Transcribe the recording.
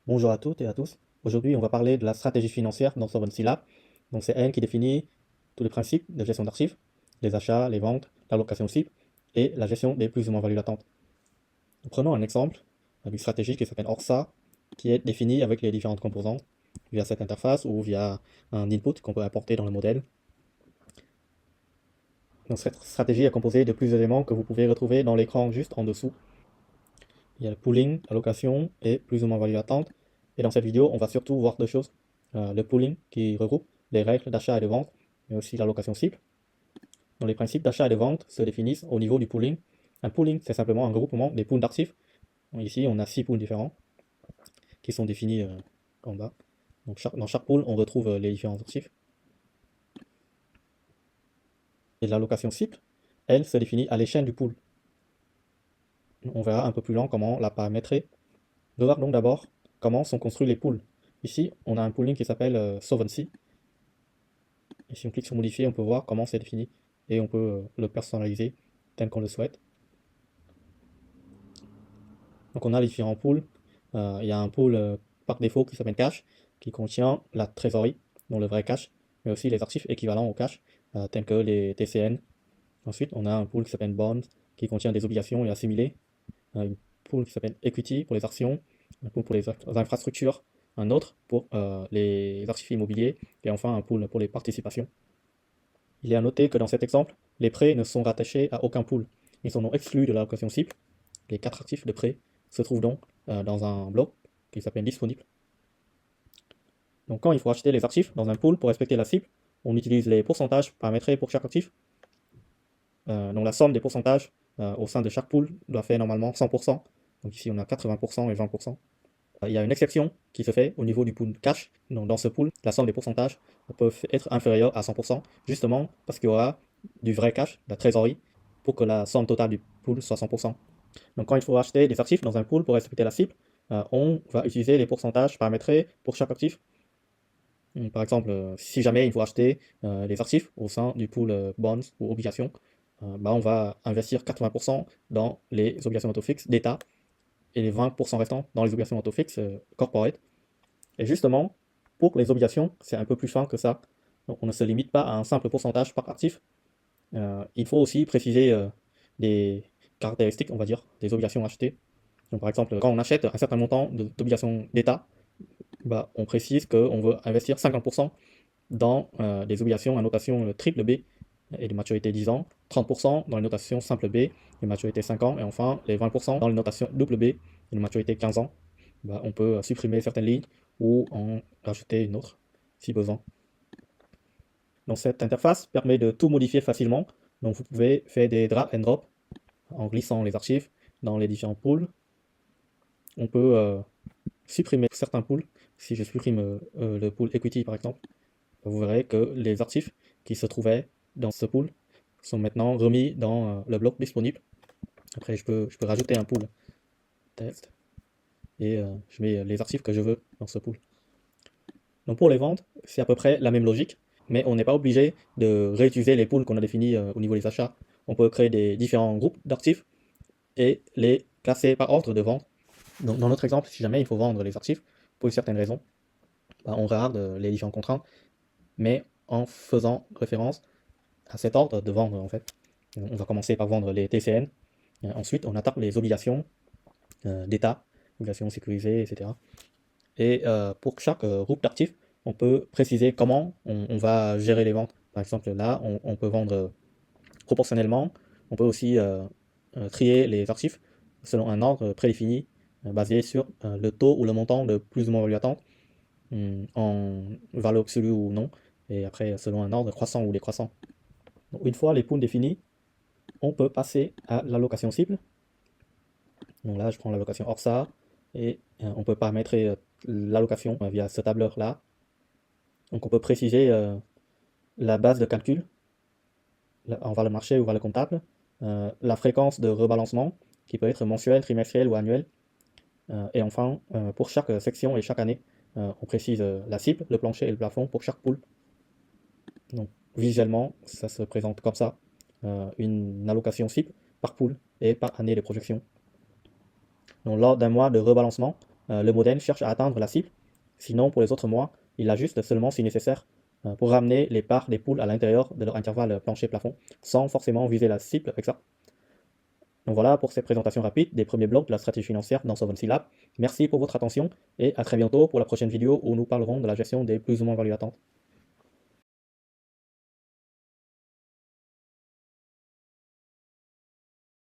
Bonjour à toutes et à tous. Aujourd'hui, on va parler de la stratégie financière dans Solvency Lab. Donc, c'est elle qui définit tous les principes de gestion d'actifs, les achats, les ventes, l'allocation cible et la gestion des plus ou moins values latentes. Prenons un exemple d'une stratégie qui s'appelle ORSA, qui est définie avec les différentes composantes via cette interface ou via un input qu'on peut apporter dans le modèle. Donc, cette stratégie est composée de plusieurs éléments que vous pouvez retrouver dans l'écran juste en dessous. Il y a le pooling, allocation et plus ou moins value latente. Et dans cette vidéo, on va surtout voir deux choses. Le pooling qui regroupe les règles d'achat et de vente, mais aussi l'allocation cible. Donc les principes d'achat et de vente se définissent au niveau du pooling. Un pooling, c'est simplement un groupement des pools d'actifs. Ici, on a 6 pools différents qui sont définis en bas. Donc dans chaque pool, on retrouve les différents actifs. Et l'allocation cible, elle, se définit à l'échelle du pool. On verra un peu plus loin comment la paramétrer. Regardons d'abord comment sont construits les pools. Ici, on a un pooling qui s'appelle Solvency. Et si on clique sur modifier, on peut voir comment c'est défini. Et on peut le personnaliser tel qu'on le souhaite. Donc on a les différents pools. Il y a un pool par défaut qui s'appelle cash, qui contient la trésorerie, donc le vrai cash, mais aussi les actifs équivalents au cash, tels que les TCN. Ensuite, on a un pool qui s'appelle bonds, qui contient des obligations et assimilés. Une pool qui s'appelle equity pour les actions, un pool pour les infrastructures, un autre pour les actifs immobiliers, et enfin un pool pour les participations. Il est à noter que dans cet exemple, les prêts ne sont rattachés à aucun pool. Ils sont donc exclus de l'allocation cible. Les 4 actifs de prêt se trouvent donc dans un bloc qui s'appelle disponible. Donc quand il faut acheter les actifs dans un pool pour respecter la cible, on utilise les pourcentages paramétrés pour chaque actif. Donc la somme des pourcentages au sein de chaque pool doit faire normalement 100%. Donc ici on a 80% et 20%. Il y a une exception qui se fait au niveau du pool cash. Donc dans ce pool, la somme des pourcentages peut être inférieure à 100%, justement parce qu'il y aura du vrai cash, de la trésorerie, pour que la somme totale du pool soit 100%. Donc quand il faut acheter des actifs dans un pool pour respecter la cible, on va utiliser les pourcentages paramétrés pour chaque actif. Par exemple, si jamais il faut acheter des actifs au sein du pool bonds ou obligations, on va investir 80% dans les obligations auto-fixes d'État et les 20% restants dans les obligations auto-fixes corporate. Et justement, pour les obligations, c'est un peu plus fin que ça. Donc on ne se limite pas à un simple pourcentage par actif. Il faut aussi préciser des caractéristiques, on va dire, des obligations achetées. Donc par exemple, quand on achète un certain montant d'obligations d'État, on précise qu'on veut investir 50% dans des obligations à notation triple B et de maturité 10 ans, 30% dans les notations simple B de maturité 5 ans, et enfin les 20% dans les notations double B et de maturité 15 ans. On peut supprimer certaines lignes ou en rajouter une autre si besoin. Donc cette interface permet de tout modifier facilement. Donc vous pouvez faire des drag and drop en glissant les archives dans les différents pools. On peut supprimer certains pools. Si je supprime le pool equity par exemple, vous verrez que les actifs qui se trouvaient dans ce pool sont maintenant remis dans le bloc disponible. Après, je peux rajouter un pool test et je mets les actifs que je veux dans ce pool. Donc pour les ventes, c'est à peu près la même logique, mais on n'est pas obligé de réutiliser les pools qu'on a définis au niveau des achats. On peut créer des différents groupes d'actifs et les classer par ordre de vente. Donc dans notre exemple, si jamais il faut vendre les actifs pour une certaine raison, on regarde les différentes contraintes, mais en faisant référence à cet ordre de vendre en fait. On va commencer par vendre les TCN, ensuite on attaque les obligations d'État, obligations sécurisées, etc. Et pour chaque groupe d'actifs, on peut préciser comment on va gérer les ventes. Par exemple, là, on peut vendre proportionnellement. On peut aussi trier les actifs selon un ordre prédéfini basé sur le taux ou le montant de plus ou moins value attente en valeur absolue ou non. Et après, selon un ordre croissant ou décroissant. Donc, une fois les pools définis, on peut passer à l'allocation cible. Donc là, je prends l'allocation ORSA et on peut paramétrer l'allocation via ce tableur-là. Donc on peut préciser la base de calcul envers le marché ou vers le comptable, la fréquence de rebalancement qui peut être mensuelle, trimestrielle ou annuelle, et enfin pour chaque section et chaque année, on précise la cible, le plancher et le plafond pour chaque pool. Donc visuellement, ça se présente comme ça, une allocation cible par pool et par année de projection. Donc lors d'un mois de rebalancement, le modèle cherche à atteindre la cible. Sinon, pour les autres mois, il ajuste seulement si nécessaire pour ramener les parts des poules à l'intérieur de leur intervalle plancher-plafond, sans forcément viser la cible avec ça. Donc voilà pour cette présentation rapide des premiers blocs de la stratégie financière dans Solvency Lab. Merci pour votre attention et à très bientôt pour la prochaine vidéo où nous parlerons de la gestion des plus ou moins values attentes.